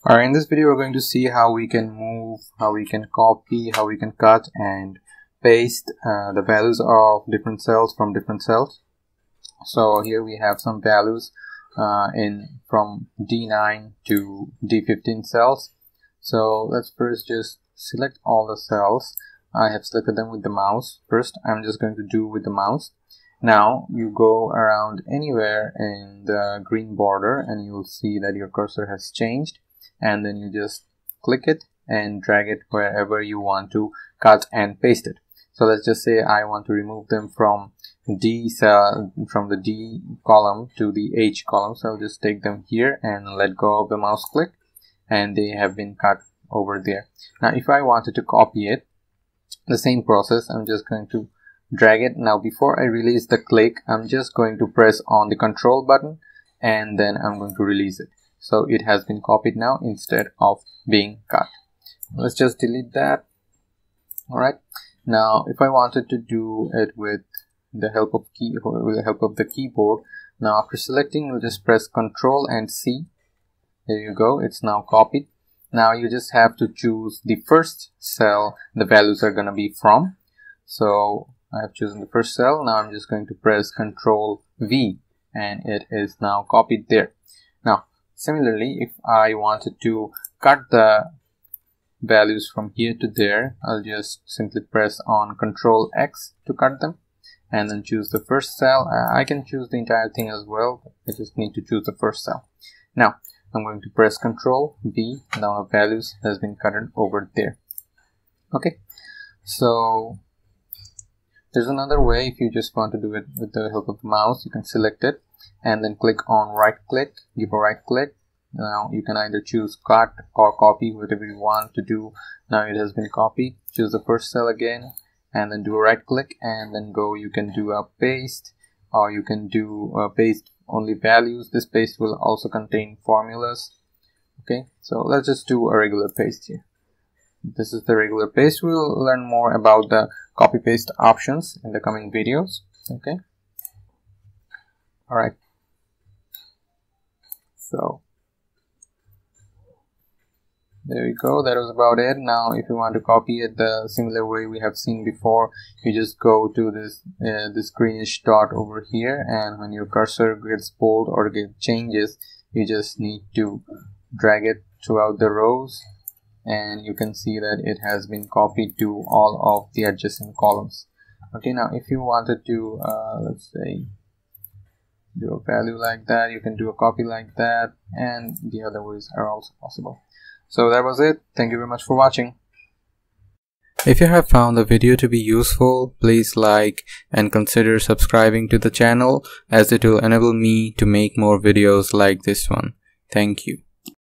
Alright, in this video we're going to see how we can move, how we can copy, how we can cut and paste the values of different cells from different cells. So here we have some values from D9 to D15 cells. So let's first just select all the cells. I have selected them with the mouse. First I'm just going to do with the mouse. Now you go around anywhere in the green border and you'll see that your cursor has changed, and then you just click it and drag it wherever you want to cut and paste it. So let's just say I want to remove them from D cell, from the D column to the H column. So I'll just take them here and let go of the mouse click, and they have been cut over there. Now if I wanted to copy it, the same process, I'm just going to drag it. Now before I release the click, I'm just going to press on the control button and then I'm going to release it. So it has been copied now instead of being cut. Let's just delete that. Alright, now if I wanted to do it with the help of the keyboard, now after selecting, we'll just press Ctrl and C. There you go, it's now copied. Now you just have to choose the first cell the values are going to be from. So I have chosen the first cell. Now I'm just going to press Ctrl V and it is now copied there. Now similarly, if I wanted to cut the values from here to there, I'll just simply press on Ctrl X to cut them and then choose the first cell. I can choose the entire thing as well, but I just need to choose the first cell. Now I'm going to press Ctrl V. Now the values has been cut over there. Okay, so there's another way. If you just want to do it with the help of the mouse, you can select it and then click on right click, give a right click. Now you can either choose cut or copy, whatever you want to do. Now it has been copied. Choose the first cell again and then do a right click and then go. You can do a paste, or you can do a paste only values. This paste will also contain formulas. Okay, so let's just do a regular paste here. This is the regular paste. We'll learn more about the copy paste options in the coming videos. Okay, all right, so there we go. That was about it. Now if you want to copy it the similar way we have seen before, you just go to this greenish dot over here, and when your cursor gets bold or changes, you just need to drag it throughout the rows and you can see that it has been copied to all of the adjacent columns. Okay, now if you wanted to let's say do a value like that, you can do a copy like that, and the other ways are also possible. So that was it. Thank you very much for watching. If you have found the video to be useful, please like and consider subscribing to the channel, as it will enable me to make more videos like this one. Thank you.